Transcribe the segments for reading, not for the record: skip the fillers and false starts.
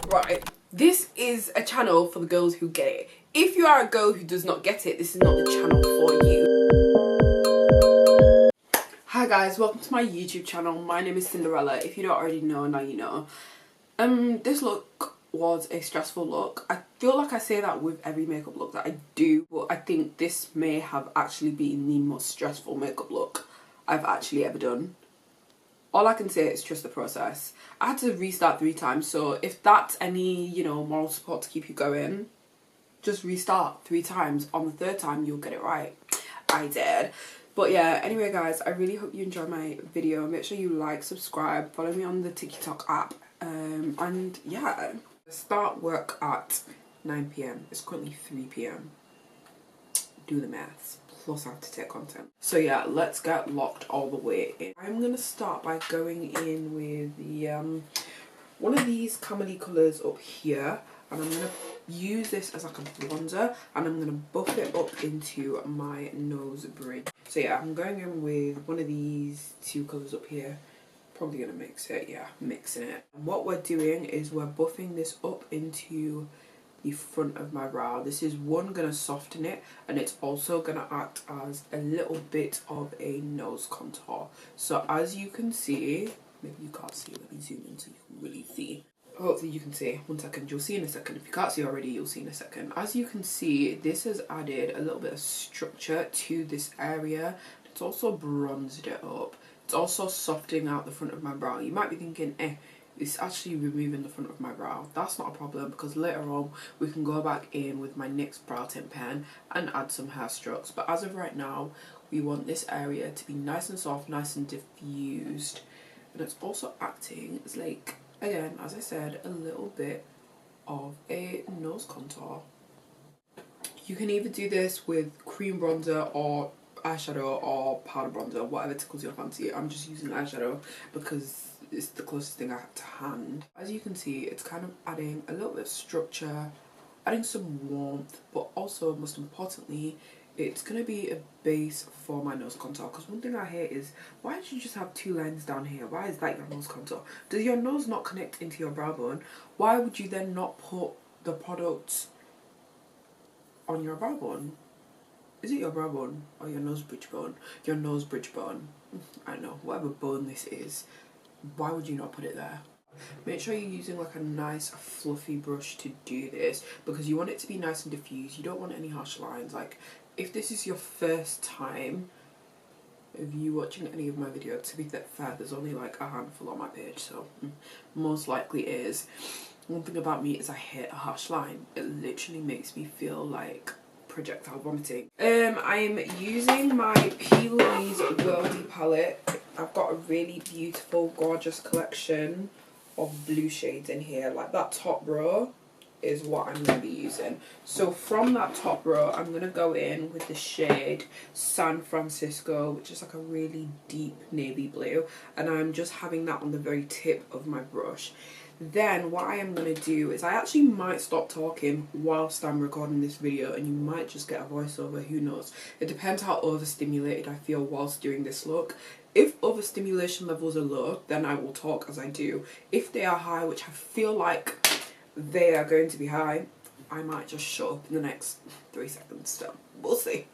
Right, this is a channel for the girls who get it. If you are a girl who does not get it, this is not the channel for you. Hi guys, welcome to my YouTube channel. My name is Cinderella. If you don't already know, now you know. This look was a stressful look. I feel like I say that with every makeup look that I do, but I think this may have actually been the most stressful makeup look I've actually ever done. All I can say is trust the process. I had to restart 3 times, so if that's any, you know, moral support to keep you going, just restart 3 times. On the 3rd time, you'll get it right. I did. But yeah, anyway guys, I really hope you enjoyed my video. Make sure you like, subscribe, follow me on the TikTok app. And yeah, start work at 9 PM. It's currently 3 PM. Do the maths. Plus I have to take content. So yeah, let's get locked all the way in. I'm gonna start by going in with the one of these camely colours up here, and I'm gonna use this as like a bronzer, and I'm gonna buff it up into my nose bridge. So yeah, I'm going in with one of these 2 colours up here. Probably gonna mix it, yeah, mixing it. And what we're doing is we're buffing this up into the front of my brow. This is gonna soften it, and it's also gonna act as a little bit of a nose contour. So as you can see, maybe you can't see, let me zoom in so you can really see. Hopefully you can see. 1 second, you'll see in a second. If you can't see already, you'll see in a second. As you can see, this has added a little bit of structure to this area. It's also bronzed it up. It's also softening out the front of my brow. You might be thinking, it's actually removing the front of my brow. That's not a problem, because later on we can go back in with my NYX brow tint pen and add some hair strokes. But as of right now, we want this area to be nice and soft, nice and diffused. And it's also acting as, like, again, as I said, a little bit of a nose contour. You can either do this with cream bronzer or eyeshadow or powder bronzer, whatever tickles your fancy. I'm just using eyeshadow because it's the closest thing I have to hand. As you can see, it's kind of adding a little bit of structure, adding some warmth, but also, most importantly, it's going to be a base for my nose contour. Because one thing I hate is, why don't you just have 2 lines down here? Why is that your nose contour? Does your nose not connect into your brow bone? Why would you then not put the product on your brow bone? Is it your brow bone or your nose bridge bone? Your nose bridge bone. I don't know, whatever bone this is. Why would you not put it there? Make sure you're using like a nice fluffy brush to do this, because you want it to be nice and diffused. You don't want any harsh lines. Like, if this is your first time of you watching any of my videos, to be fair, there's only like a handful on my page, so most likely it is. One thing about me is I hate a harsh line. It literally makes me feel like projectile vomiting. I'm using my P. Louise Worldy palette. I've got a really beautiful, gorgeous collection of blue shades in here. Like, that top row is what I'm going to be using. So from that top row, I'm going to go in with the shade San Francisco, which is like a really deep navy blue, and I'm just having that on the very tip of my brush. Then what I am going to do is I actually might stop talking whilst I'm recording this video, and you might just get a voiceover, who knows. It depends how overstimulated I feel whilst doing this look. If overstimulation levels are low, then I will talk as I do. If they are high, which I feel like they are going to be high, I might just shut up in the next 3 seconds. So we'll see.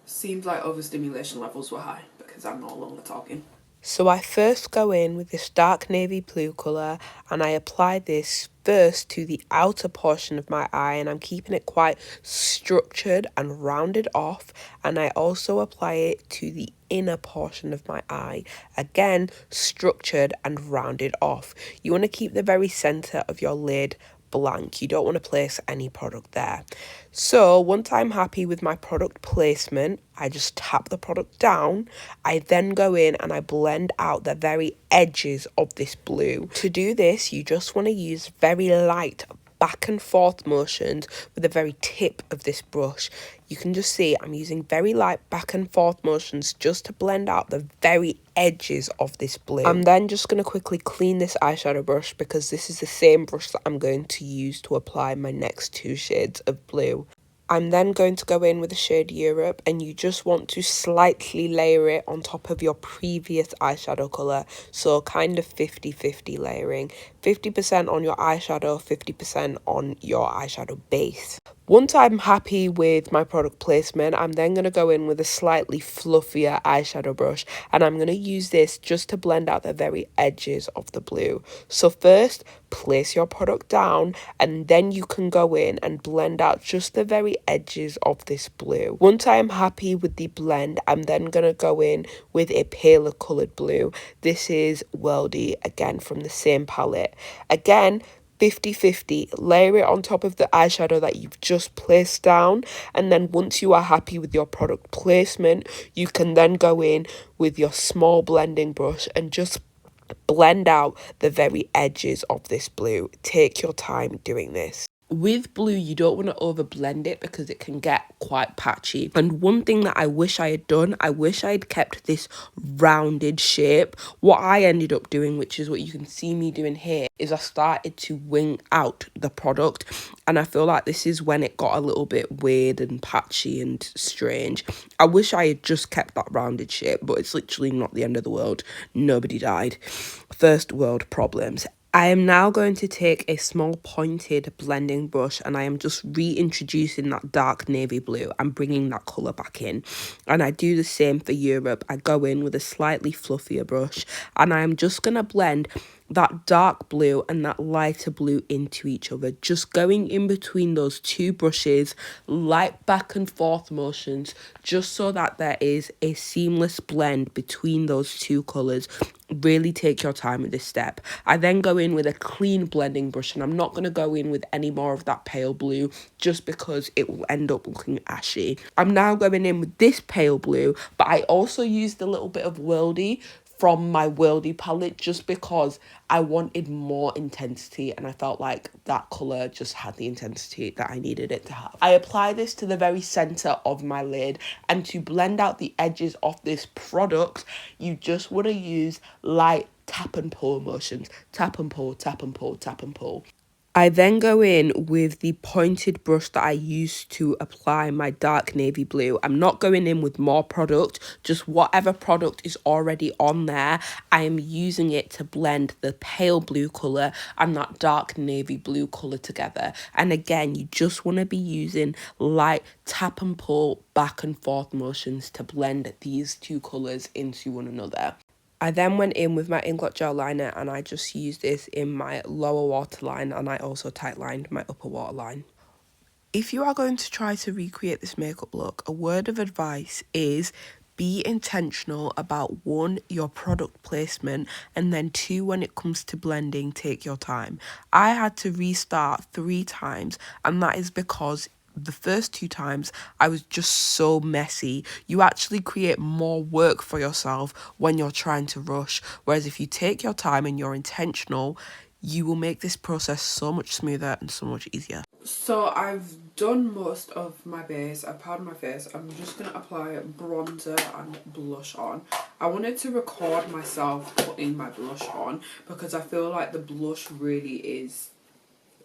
Seems like overstimulation levels were high because I'm no longer talking. So I first go in with this dark navy blue colour, and I apply this first to the outer portion of my eye, and I'm keeping it quite structured and rounded off, and I also apply it to the inner portion of my eye, again structured and rounded off. You want to keep the very centre of your lid blank. You don't want to place any product there. So once I'm happy with my product placement, I just tap the product down. I then go in and I blend out the very edges of this blue. To do this, you just want to use very light back and forth motions with the very tip of this brush. You can just see I'm using very light back and forth motions just to blend out the very edges of this blue. I'm then just going to quickly clean this eyeshadow brush, because this is the same brush that I'm going to use to apply my next 2 shades of blue. I'm then going to go in with the shade Europe, and you just want to slightly layer it on top of your previous eyeshadow colour, so kind of 50-50 layering. 50% on your eyeshadow, 50% on your eyeshadow base. Once I'm happy with my product placement, I'm then going to go in with a slightly fluffier eyeshadow brush, and I'm going to use this just to blend out the very edges of the blue. So first, place your product down, and then you can go in and blend out just the very edges of this blue. Once I am happy with the blend, I'm then going to go in with a paler coloured blue. This is Worldy, again from the same palette. Again, 50-50, layer it on top of the eyeshadow that you've just placed down, and then once you are happy with your product placement, you can then go in with your small blending brush and just blend out the very edges of this blue. Take your time doing this. With blue, you don't want to over blend it because it can get quite patchy. And one thing that I wish I had done, I wish I had kept this rounded shape. What I ended up doing, which is what you can see me doing here, is I started to wing out the product. And I feel like this is when it got a little bit weird and patchy and strange. I wish I had just kept that rounded shape, but it's literally not the end of the world. Nobody died. First world problems. I am now going to take a small pointed blending brush, and I am just reintroducing that dark navy blue and bringing that colour back in. And I do the same for Europe. I go in with a slightly fluffier brush, and I am just going to blend that dark blue and that lighter blue into each other, just going in between those two brushes, light back and forth motions, just so that there is a seamless blend between those two colours. Really take your time with this step. I then go in with a clean blending brush, and I'm not going to go in with any more of that pale blue just because it will end up looking ashy. I'm now going in with this pale blue, but I also used a little bit of Worldy from my Worldy palette just because I wanted more intensity, and I felt like that colour just had the intensity that I needed it to have. I apply this to the very centre of my lid, and to blend out the edges of this product, you just want to use light tap and pull motions. Tap and pull, tap and pull, tap and pull. I then go in with the pointed brush that I used to apply my dark navy blue. I'm not going in with more product, just whatever product is already on there. I am using it to blend the pale blue colour and that dark navy blue colour together. And again, you just want to be using light tap and pull back and forth motions to blend these two colours into one another. I then went in with my Inglot gel liner, and I just used this in my lower waterline, and I also tightlined my upper waterline. If you are going to try to recreate this makeup look, a word of advice is be intentional about 1, your product placement, and then 2, when it comes to blending, take your time. I had to restart 3 times, and that is because the first 2 times I was just so messy. You actually create more work for yourself when you're trying to rush, whereas if you take your time and you're intentional, you will make this process so much smoother and so much easier. So I've done most of my base. I've powdered my face. I'm just going to apply bronzer and blush on. I wanted to record myself putting my blush on because I feel like the blush really is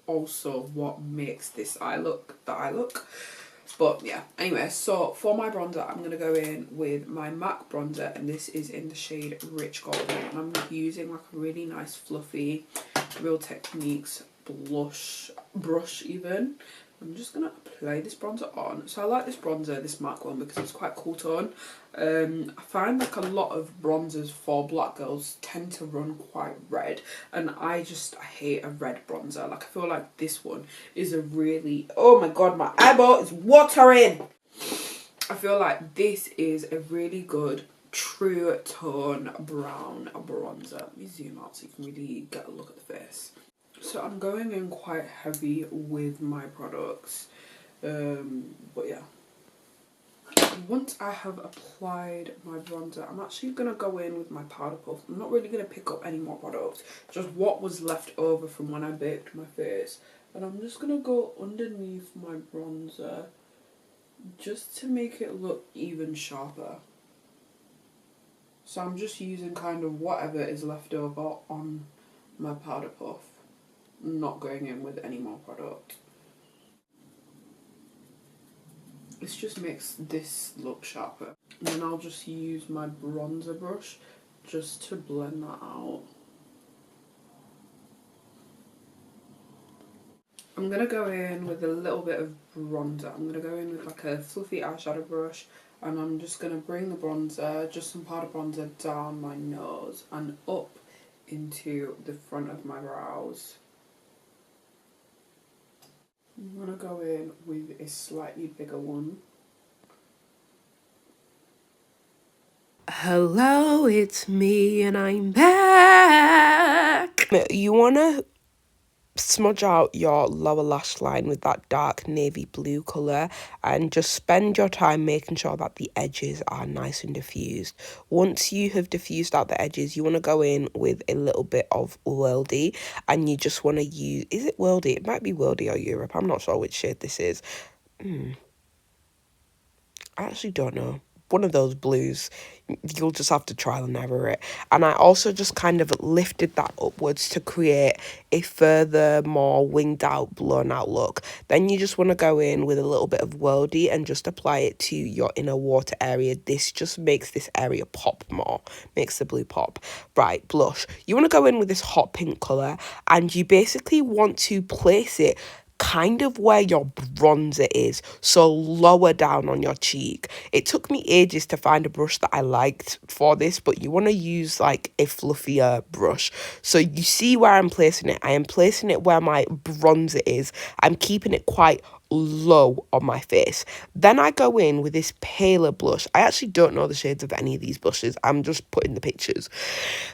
also what makes this eye look the eye look. But yeah, anyway, so for my bronzer, I'm going to go in with my MAC bronzer, and this is in the shade Rich Golden, and I'm using like a really nice fluffy Real Techniques blush brush even. I'm just going to apply this bronzer on. So I like this bronzer, this MAC one, because it's quite cool tone. I find like a lot of bronzers for black girls tend to run quite red, and I hate a red bronzer. Like I feel like this one is a really, oh my god, my eyeball is watering. I feel like this is a really good true tone brown bronzer. Let me zoom out so you can really get a look at the face. So I'm going in quite heavy with my products, but yeah. Once I have applied my bronzer, I'm actually going to go in with my powder puff. I'm not really going to pick up any more products, just what was left over from when I baked my face. And I'm just going to go underneath my bronzer just to make it look even sharper. So I'm just using kind of whatever is left over on my powder puff. Not going in with any more product. This just makes this look sharper. And then I'll just use my bronzer brush just to blend that out. I'm going to go in with a little bit of bronzer. I'm going to go in with like a fluffy eyeshadow brush, and I'm just going to bring the bronzer, just some powder bronzer, down my nose and up into the front of my brows. I'm going to go in with a slightly bigger one. Hello, it's me and I'm back. You want to smudge out your lower lash line with that dark navy blue colour and just spend your time making sure that the edges are nice and diffused. Once you have diffused out the edges, you want to go in with a little bit of Worldy, and you just want to use, is it Worldy? It might be Worldy or Europe, I'm not sure which shade this is. I actually don't know. One of those blues. You'll just have to trial and error it. And I also just kind of lifted that upwards to create a further more winged out, blown out look. Then you just want to go in with a little bit of Worldy and just apply it to your inner water area. This just makes this area pop more, makes the blue pop. Right, blush. You want to go in with this hot pink colour, and you basically want to place it kind of where your bronzer is, so lower down on your cheek. It took me ages to find a brush that I liked for this, but you want to use like a fluffier brush. So you see where I'm placing it. I am placing it where my bronzer is. I'm keeping it quite low on my face. Then I go in with this paler blush. I actually don't know the shades of any of these blushes, I'm just putting the pictures.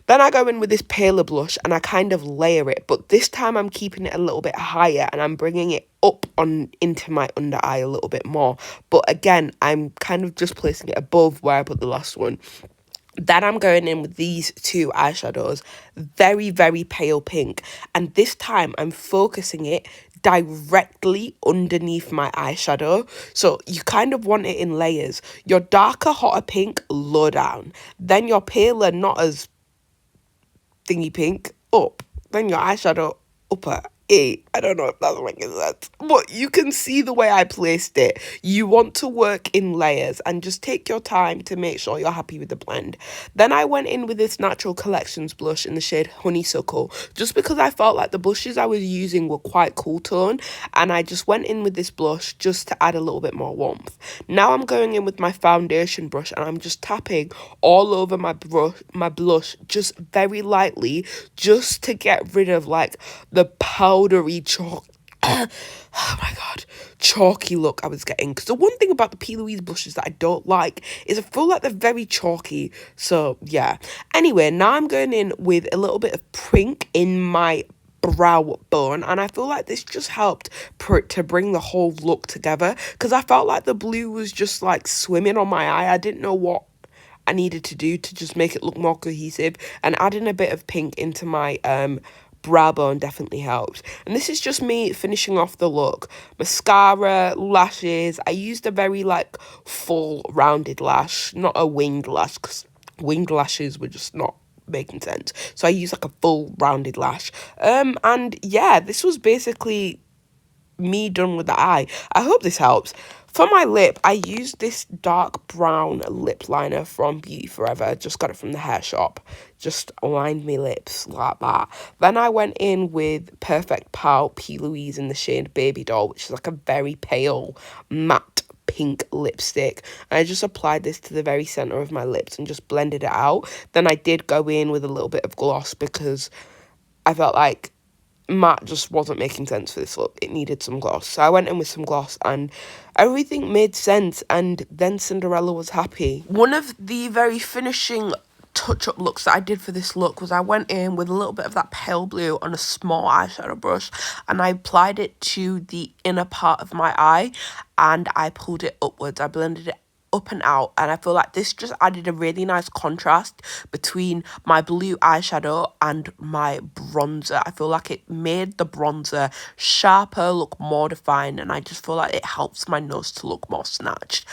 Then I go in with this paler blush and I kind of layer it, but this time I'm keeping it a little bit higher and I'm bringing it up on into my under eye a little bit more. But again, I'm kind of just placing it above where I put the last one. Then I'm going in with these two eyeshadows, very, very pale pink. And this time I'm focusing it directly underneath my eyeshadow. So you kind of want it in layers. Your darker, hotter pink, low down. Then your paler, not as thingy pink, up. Then your eyeshadow, upper. I don't know if that's making sense, but you can see the way I placed it. You want to work in layers and just take your time to make sure you're happy with the blend. Then I went in with this Natural Collections blush in the shade Honeysuckle, just because I felt like the blushes I was using were quite cool tone, and I just went in with this blush just to add a little bit more warmth. Now I'm going in with my foundation brush and I'm just tapping all over my blush just very lightly, just to get rid of like the powdery chalk. Oh my god, chalky look I was getting. Because the one thing about the P. Louise blushes that I don't like is I feel like they're very chalky. So yeah. Anyway, now I'm going in with a little bit of pink in my brow bone, and I feel like this just helped to bring the whole look together, because I felt like the blue was just like swimming on my eye. I didn't know what I needed to do to just make it look more cohesive, and adding a bit of pink into my brow bone definitely helps. And this is just me finishing off the look. Mascara, lashes. I used a very like full rounded lash, not a winged lash, because winged lashes were just not making sense. So I used like a full rounded lash. And yeah, this was basically me done with the eye. I hope this helps. For my lip, I used this dark brown lip liner from Beauty Forever. Just got it from the hair shop. Just lined my lips like that. Then I went in with Perfect Pout P. Louise in the shade Baby Doll, which is like a very pale matte pink lipstick. And I just applied this to the very center of my lips and just blended it out. Then I did go in with a little bit of gloss because I felt like matte just wasn't making sense for this look. It needed some gloss. So I went in with some gloss and everything made sense, and then Cinderella was happy. One of the very finishing touch-up looks that I did for this look was I went in with a little bit of that pale blue on a small eyeshadow brush and I applied it to the inner part of my eye and I pulled it upwards. I blended it up and out, and I feel like this just added a really nice contrast between my blue eyeshadow and my bronzer. I feel like it made the bronzer sharper, look more defined, and I just feel like it helps my nose to look more snatched,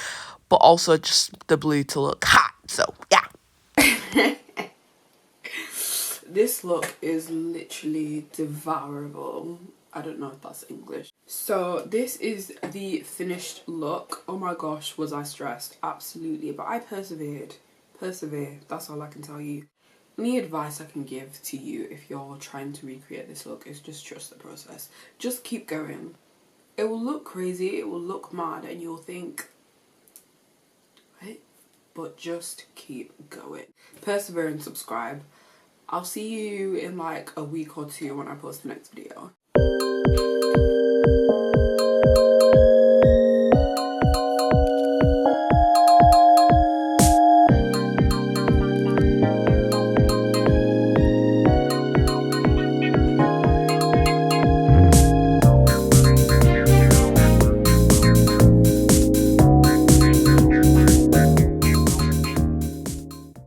but also just the blue to look hot. So yeah. This look is literally devourable. I don't know if that's English. So this is the finished look. Oh my gosh, was I stressed? Absolutely. But I persevered. Persevere. That's all I can tell you. Any advice I can give to you if you're trying to recreate this look is just trust the process. Just keep going. It will look crazy, it will look mad, and you'll think, right? But just keep going. Persevere and subscribe. I'll see you in like a week or two when I post the next video.